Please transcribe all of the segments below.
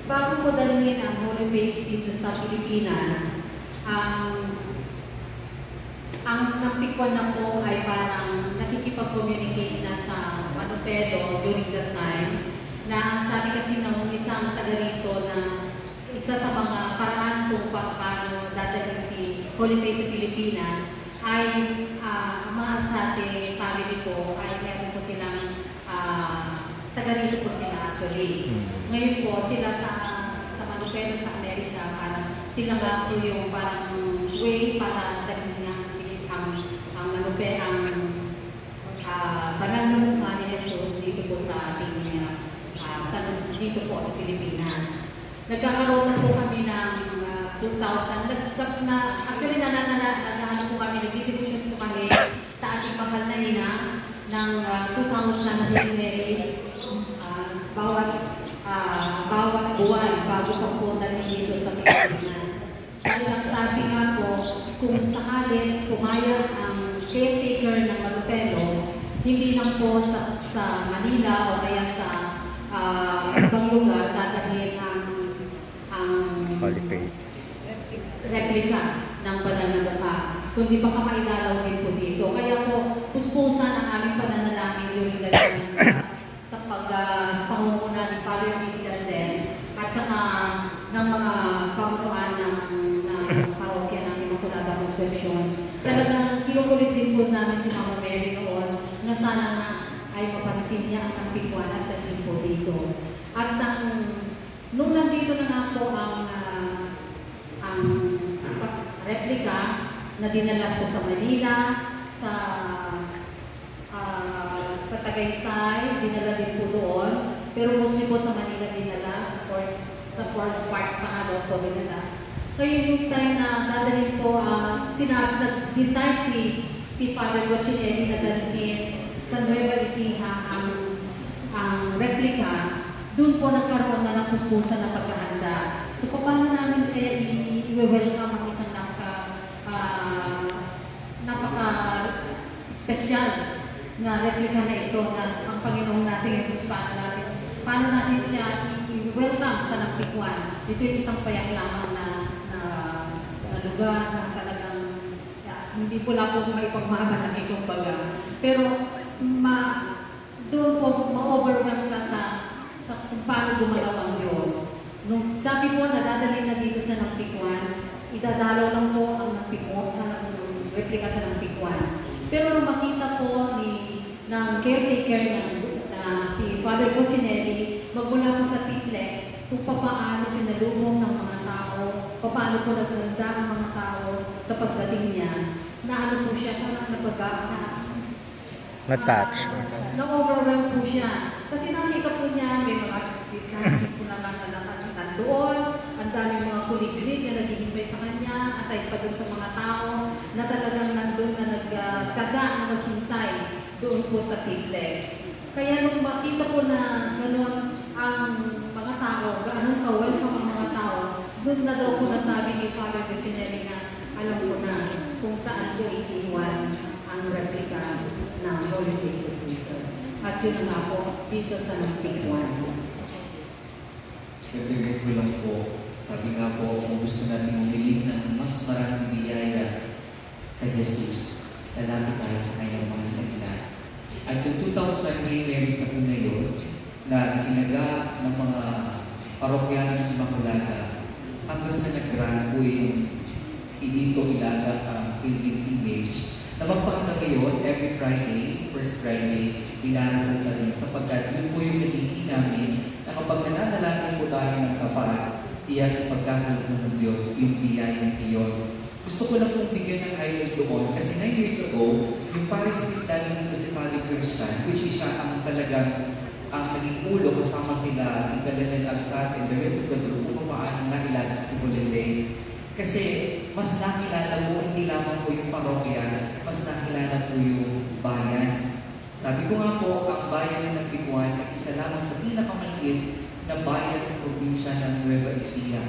bago ko dalhin ang Holy Face dito sa Pilipinas, ang napikwan ako ay parang nakikipag-communicate na sa Manopedo during that time, na sabi kasi ng isang taga rito na isa sa mga paraan kung paano dadalhin si Holy Face sa Pilipinas ay mga sa ating family ko ay meron po silang taga rito po sila actually. Ngayon po sila sa Manopedo sa Amerika, parang sila nga po yung parang way para dalhin ang banal na mukha ni Jesus dito po sa ating dito po sa Pilipinas. Nagkakaroon na po kami ng 2,000. Actually, nagkakaroon po kami, nag-distribution po kami sa ating mahal na ina ng 2,000 luminaries bawat buwan bago pa po natin dito sa Pilipinas. Dahil ang sabi nga po, kung sakalit pumayag ang caretaker ng Manopedo, hindi lang po sa Manila o kaya sa ibang lugar dadalhin ang Holy Face replika ng banal na mukha, kundi baka mailalaw din po dito. Kaya po, puspusan ang aming pananalangin during the time sa pangunguna ni Father Christian din, at saka ng mga pamunuan ng parokya ng Immaculada Conception. Talagang kinukulit din po namin si Mama Mary noon na sana nga ay mapansin niya ang pikwan at dalhin po dito. At nung nandito na nga po ang replika na dinala po sa Manila, sa Tagaytay, dinala din po doon. Pero mostly po sa Manila dinala, sa Fort Park pa nga daw po dinala. Kaya yung time na dadalhin po, nag-decide si Father Gochinelli na dalhin sa Nueva Ecija ang replika, doon po nagkaroon na ng puspusan na paghahanda. So, paano namin i-welcome ang isang napaka-special na replika na ito na ang Panginoon natin, Jesus, paano natin siya i-welcome sa Napikwan? Ito yung isang payak lamang na lugar na talagang hindi po lang po maipagmamalaki kong baga. Pero doon po ma-overwhelm ka sa kung paano gumalaw ang Diyos. Nung sabi po na dadalhin na dito sa Napikwan, idadalo lang po ang replika sa Napikwan. Pero nung makita po ng caretaker na si Father Gochinelli, magmula po sa Tiplex, kung paano sinalubong ng mga tao, paano po naganda ang mga tao sa pagdating niya, na ano po siya, na-touch. Na-overwhelm po siya. Kasi nakita po niya, may mga kasi po naman na nakakita doon, ang daming mga kulig-kulig na naghihintay sa kanya, aside pa doon sa mga tao, na talagang nandun na nagtyaga na maghintay doon po sa Tiplex. Kaya nung makita po na gano'n ang mga tao, gano'n ka-welcome ang mga tao, doon na daw po nasabi ni Father Gochinelli na alam ko na kung saan ko iiwan ang replika ng Holy Face of Jesus. At yun nga po, dito sa Napikwan. Nagdagdag ko lang po, sabi nga po, kung gusto natin umiling ng mas maraming biyaya kay Jesus, lalapit tayo sa kanyang mga nagla. At yung 2,000 Marys na po ngayon, na sinaga ng mga parokyan ng Immaculada, hanggang sa nag-grant po yung dito ilaga ang Pilgrim Image, na magpakita ngayon, every Friday, first Friday, dinarasal ka rin sapagkat yun po yung nagiging namin na kapag nananalangin po tayo ng kapag, iyan ang pagkakaroon ng Diyos, yung biyayang iyon. Gusto ko lang pong bigyan ng highlight doon kasi 9 years ago, yung Paris Christian Municipality Christian, which is siya ang talagang ang naging ulo kasama sila, ang Galilean Alsat and the rest of the group, kung paano nakilala si Holy Face. Kasi mas nakilala mo, hindi lamang po yung parokya, mas nakilala po yung bayan. Sabi ko nga po, ang bayan ng Napikwan ay isa lamang sa pinakamaliit na bayan sa probinsya ng Nueva Ecija.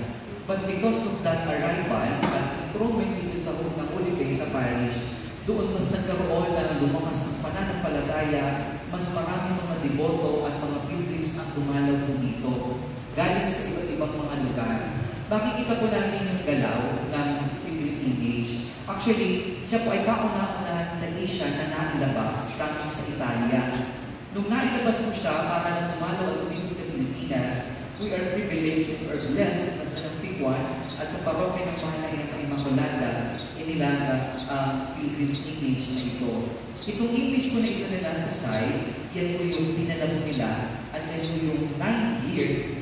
But because of that arrival at improvement dito sa Holy Face sa parish, doon mas nagkaroon na lumakas ang pananampalataya, mas maraming mga deboto at mga pilgrims ang dumalaw po dito. galing sa iba't ibang mga lugar. Makikita po natin yung galaw ng Pilgrim Image. Actually, siya po ay kauna-unahan sa Asia na nailabas tanging sa Italia. Nung nailabas po siya para lang dumalaw dito sa Pilipinas, we are privileged and are blessed na sa Nagpikwan at sa parokya ng Mahalay ng Immaculada, inilaga ang Pilgrim Image na ito. Itong image po na ito na nasa side, yan po yung dinala nila at yan po yung 9 years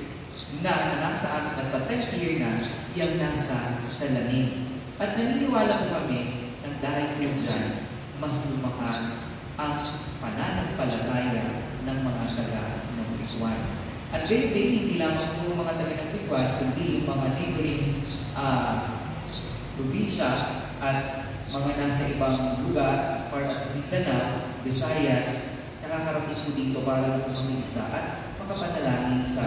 na nasa amin at pa 10 year na yung nasa salamin. At naniniwala po kami na dahil po dyan, mas lumakas ang pananampalataya ng mga taga ng Pikwan. At gayon din, hindi lamang po mga taga ng Pikwan, kundi yung mga neighboring probinsya at mga nasa ibang lugar as far as Mindanao, Visayas, nakakarating po dito para po mamisa at makapanalangin sa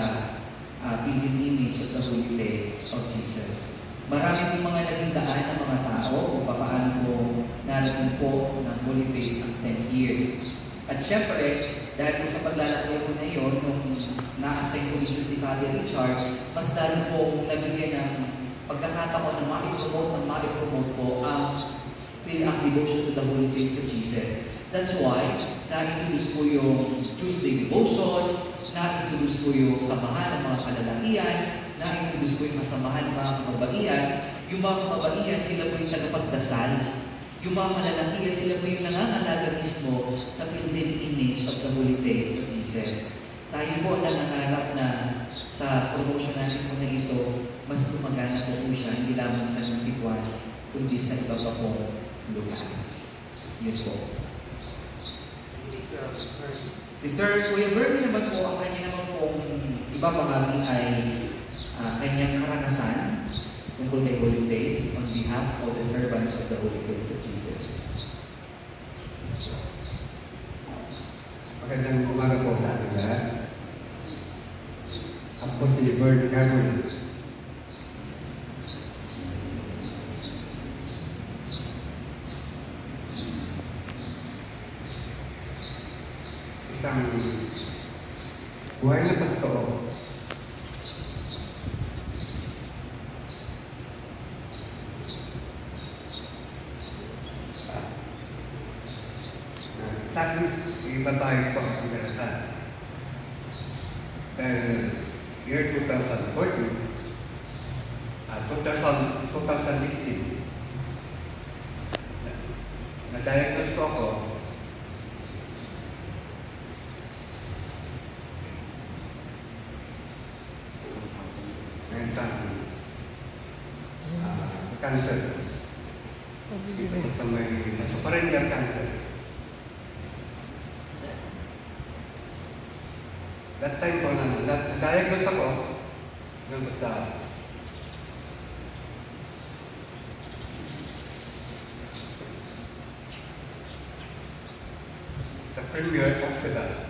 Pilgrim Image of the Holy Face of Jesus. Marami po mga naging daan ng mga tao kung paano po narating po ng Holy Face ang 10 year. At syempre, dahil po sa paglalakbay po na yun, nung na-assign po dito si Father Richard, mas lalo po nabigyan ng pagkakataon na ma-promote po ang devotion to the Holy Face of Jesus. That's why, na-introduce po yung Tuesday Devotion, na-introduce po yung samahan ng mga kalalakihan, na-introduce po yung samahan ng mga kababaihan. Yung mga kababaihan, sila po yung tagapagdasal. Yung mga kalalakihan, sila po yung nangangalaga mismo sa Pilgrim Image of the Holy Face of Jesus. Tayo po na nangarap na sa promotion natin po na ito, mas lumagana po siya, hindi lamang sa Nagpikwan, kundi sa iba pa pong lugar. Yun po. Si Sir Kuya Bernie naman po, ang kanya naman pong iba bahagi ay kanyang karanasan tungkol kay Holy Face on behalf of the servants of the Holy Face of Jesus. Magandang umaga po sa ating lahat. Ako si Bernie Gamoy. Isang buhay na pagtoo. Sa akin, ibabahay ko ang pagkakasal. Dahil year 2014, 2016, na-diagnose ko ako cancer. Ito sa may nasopharyngeal cancer. That time po na-diagnose ako ng basta sa Premier Hospital.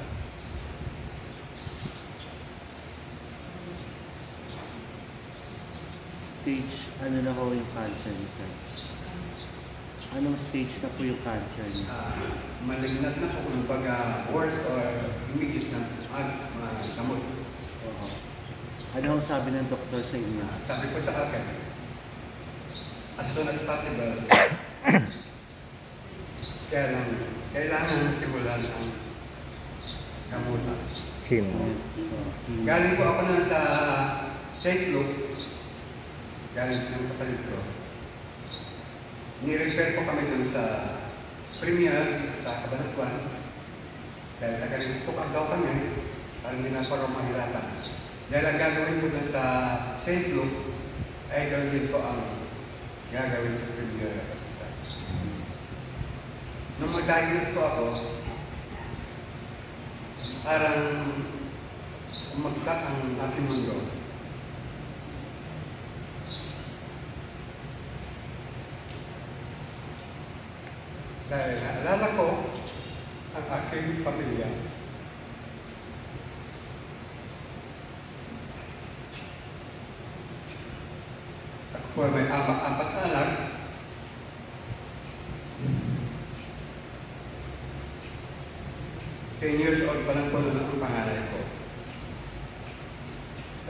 Stage, ano na ho yung cancer niya? Anong stage na po yung cancer niya? Malignant na po kung worse or immediate na gamot. Ano ang sabi ng doktor sa inyo? Sabi ko sa akin, as soon as possible, kaya lang, kailangan simulan ang gamutan. Galing po ako na sa St. Luke, galing ng kapatid ko. Ni-refer po kami dun sa Premier sa Cabanatuan. Dahil nagkakalipukan daw kami, parang hindi na parang mahirapan. Dahil ang gagawin po dun sa St. Luke, ay gawin po ang gagawin sa Premier. Nung mag-diagnose po ako, parang umagsak ang aking mundo. Dahil naalala ko ang aking pamilya. Ako po may apat na anak. Ten years old pa lang po na ang pangalan ko.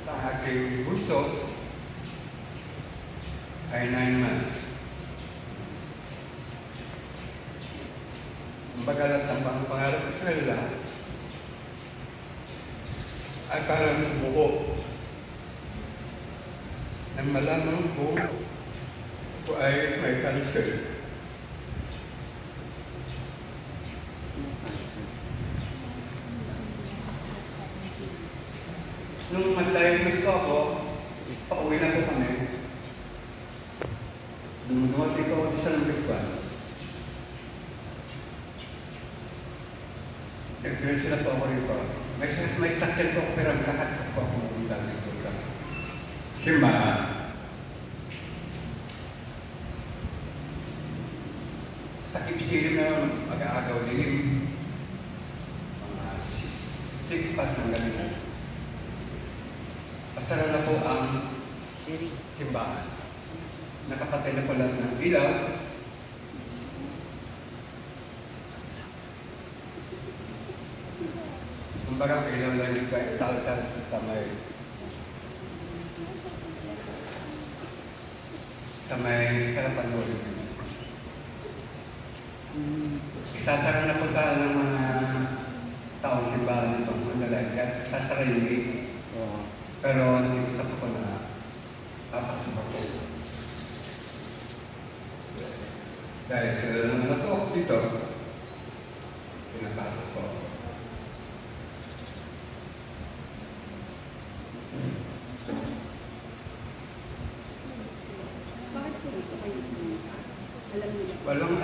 At ang aking bunso ay 9 months. Ang bagalat ang pangarap ko sa kanila ay parang buo. Nang malaman ko ay may cancer. Nung mag-diagnose ko ako, pauwi na ko kami. Nung dumating ko sa Lambikwan, nag-diretso na po ako rito. May sakyan ko pero lahat ko ako pumunta dito sa simbahan. Sa kibisilim na mag-aagaw din, mga 6 pas ng gabi. Pasara na po ang simbahan. Nakapatay na po lang ng ilaw. Kumbaga kailangan lang yung tal-tal sa may karapan mo rin. Isasara na po sa ng mga taong simbahan itong mandalag at sasara yung gate. Pero hindi ko po na papasok ako. Dahil nung nato dito, pinapasok ko. Bakit po dito kayo pumunta? Alam niyo ba? Walang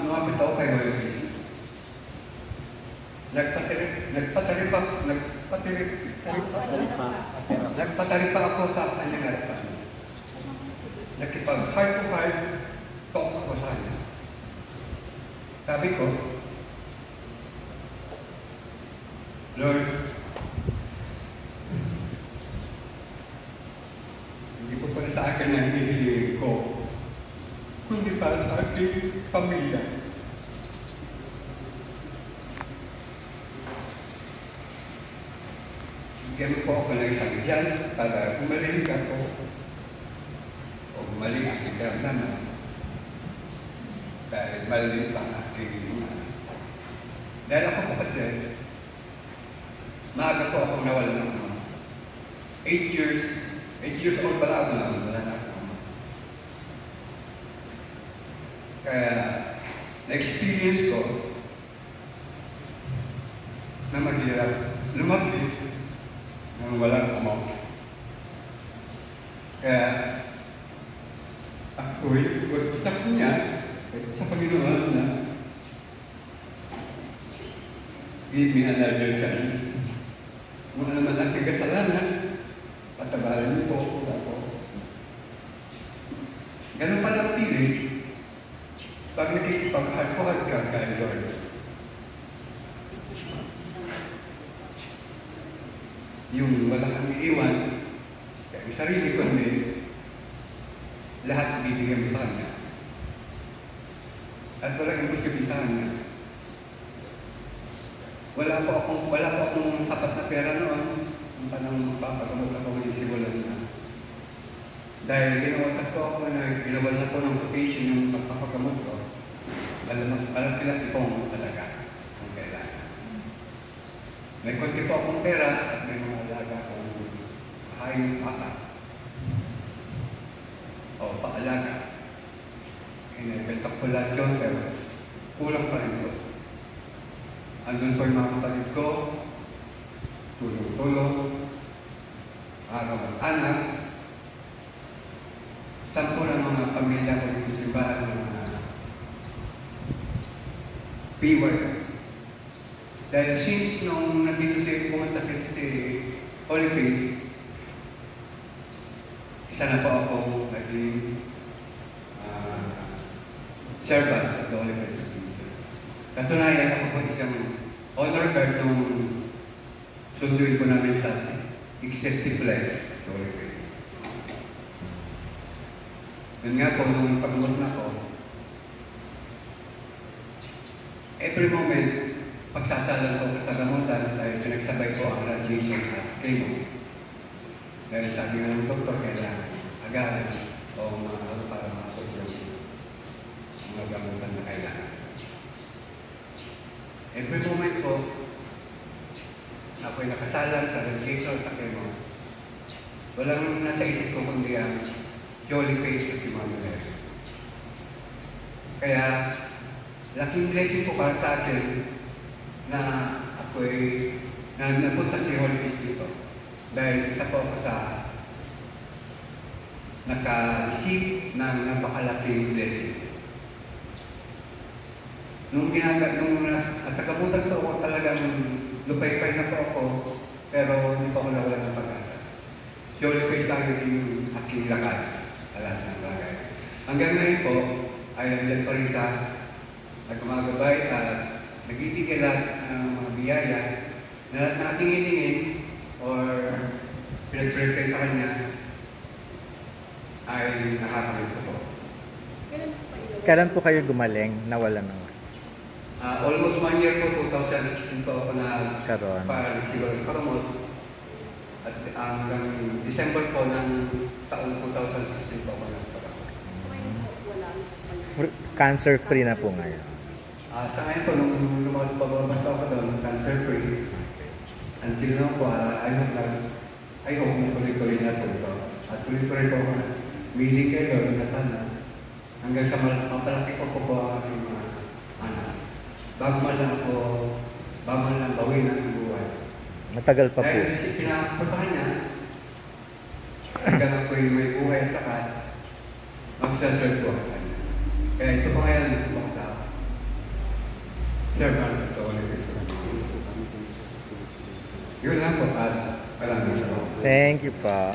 lumapit ako kay Willis. Nagpatari pa ako sa kanyang harapan. Nakipag-heart to heart talk ako sa kanya. Sabi ko, Lord, hindi po pala sa akin ang hihilihin ko, kundi para sa aking pamilya. Bigyan po ako ng isang chance para gumaling ako o gumaling aking karamdaman dahil maliit ang aking dahil ako po kasi maaga po akong nawala ng ama. 8 years old pala ako nawala na ako ama. Kaya na-experience ko na maghirap lumabis nang walang ama. Kaya ako'y pagpunta niya sa Panginoon na give me another chance. Kung ano man ang kasalanan, patabaran niyo po ako. Ganun pala ang feeling pag nakikipag-hard ka kay Lord. Yung wala kang iiwan, kaya yung sarili ko din, lahat ibibigyan mo sa kanya. At walang imposible sa kanya. Wala po akong sapat na pera noon, kung paano magpapagamot ako ng simulan na. Dahil ginawasan ko ako na ginawalan ko ng quotation yung magpapagamot ko, alam sila itong talaga kung kailangan. May konti po akong pera at may mga alaga akong hayong paka o paalaga. Inibenta ko lahat yun, pero kulang pa rin po. Andun po yung mga kapatid ko, tulong-tulong, araw at anak, 10 ng mga pamilya ko dito sa simbahan ng mga PY. Dahil since nung nandito pumunta si Holy Faith, isa na po ako naging servant sa Holy Faith of Jesus. Katunayan ako po isang honor card nung sunduin ko namin sa executive life sa Holy Faith. Yun nga po, nung pag-work na ko, every moment, pagsasalan ko sa gamutan dahil pinagsabay ko ang radiation at chemo. Dahil sabi nga ng doktor, kailangan agaran o mga para makatulong mga gamutan na kailangan. Every moment po, ako'y nakasalang sa registration sa kemo. Walang nasa isip ko kundi ang jolly face of si Manuel. Kaya, laking blessing po para sa atin na ako'y napunta si Holy Face dito. Dahil isa po ako sa naka-receive ng napakalaking blessing. Nung nasa kabutan ko ako talagang lupay-pay na po ako, pero hindi pa ako nawala ng pag-asa. Jolly Face lang yung aking lakas sa lahat ng bagay. Hanggang ngayon po, ay nandiyan pa rin sa nagkumagabay at nagbibigay lahat ng mga biyaya na ating hiningin or pinag-pray sa Kanya ay nakakamit po. Kailan po kayo gumaling? Nawala na. Almost 1 year po, 2016 po ako na Karoon. para-receive ng promote. At hanggang December po ng taon 2016 po ako nagpa-promote. Cancer-free na po ngayon. Sa ngayon po, nung lumakas pa ako doon, cancer-free. Until now po, I hope na tuloy-tuloy na po ito. At tuloy-tuloy po ako na miling kayo doon na sana. Hanggang sa mapalaki ko po ang aking mga anak. Bago man lang bawin ang buhay. Matagal pa po. Dahil pinapasahan niya, hanggang ako'y may buhay at takat, magsaserve po ako sa kanya. Kaya ito po ngayon, ito po sa servants of the Holy Spirit. Yun lang po, at maraming salamat. Thank you pa.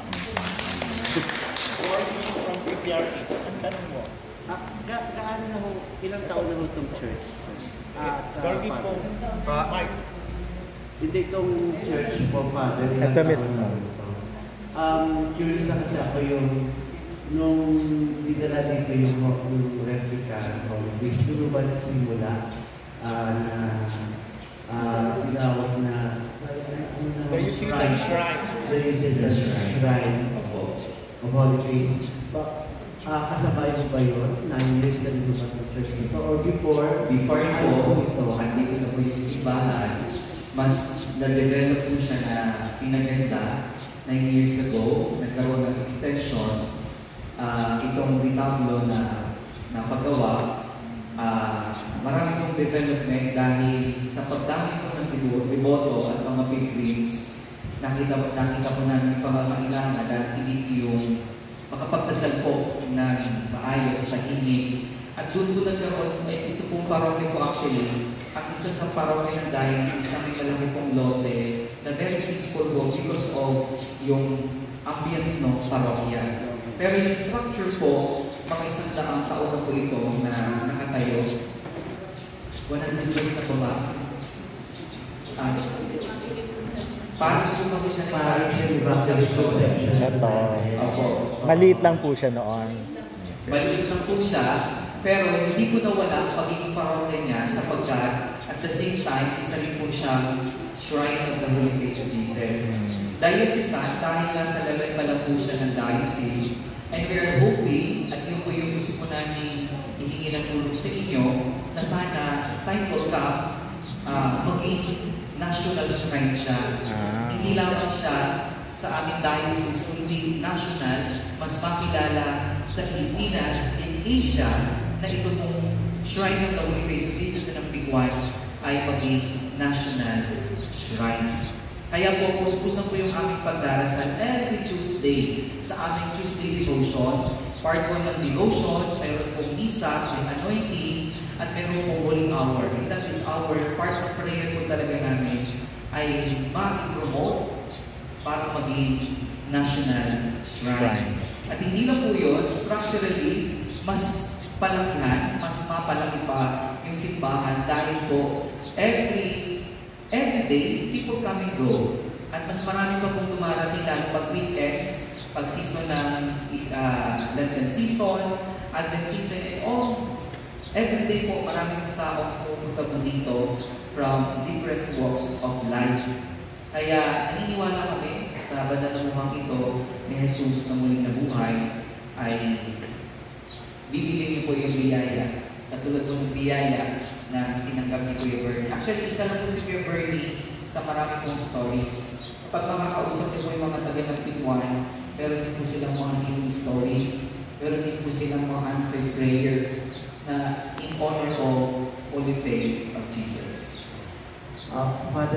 From PCRH, ang tanong mo, gaano na ho, ilang taon na ho itong church? Gorgie po, Mark. Hindi itong church po, Father. Ito mismo. Curious na kasi ako yung nung dinala dito yung replica ng Holy Face, doon ba nagsimula na tinawag na The Shrine. The Shrine of Holy Face. Kasabay mo ba yun? 9 years na dito sa church dito? Or before po, andito na po yung simbahan, mas na-develop po siya na pinaganda 9 years ago, nagkaroon ng extension, itong retablo na paggawa, marami pong development dahil sa pagdami po ng deboto at mga pilgrims, nakita po namin pamamailangan dahil hindi yung makapagdasal po ng maayos, tahimik. At doon po nagkaroon, ito pong parokya po actually, ang isa sa parokya ng diocese na may malaki pong lote na very peaceful po because of yung ambience ng parokya. Pero yung structure po, mga 100 taon na po ito na nakatayo. 100 years na po ba? Paris po kasi siya Ito. Opo. Maliit lang po siya noon. Maliit lang po siya, pero hindi ko nawala ang pagiging parokya niya sapagkat at the same time, isa rin po siyang Shrine of the Holy Face of Jesus. Diocesan, dahil nasa lalay pa lang po siya ng diocese, and we are hoping, at yun po yung gusto ko namin ihingi ng tulong sa inyo, na sana time will come, maging national shrine siya. Hindi lamang siya sa aming diocese, kundi national, mas makilala sa Pilipinas and Asia na ito pong Shrine of the Holy Face of Jesus na ng Biguan ay maging national shrine. Kaya po, puspusan po yung aming pagdarasal every Tuesday sa aming Tuesday devotion. Part 1 ng devotion, mayroon pong misa, may anointing, at mayroon pong holy hour. And that is our part of prayer po talaga namin ay ma-promote para maging national shrine. At hindi lang po yun, structurally, mas palakihan, mas mapalaki pa yung simbahan dahil po every day, people come and go. At mas marami pa pong dumarating lalo pag weekends, pag season ng Lenten season, Advent season, and all. Every day po, marami pong taong pupunta po dito from different walks of life. Kaya naniniwala kami sa sa banal na mukhang ito ni Jesus na muling nabuhay, ay bibigyan niyo po yung biyaya. Katulad po ng biyaya na tinanggap ni Kuya Bernie. Actually, isa lang po si Kuya Bernie sa marami pong stories. Kapag makakausap niyo po yung mga taga ng Pituan, pero din po silang mga healing stories, pero din po silang mga answered prayers na in honor of Holy Face of Jesus. Father,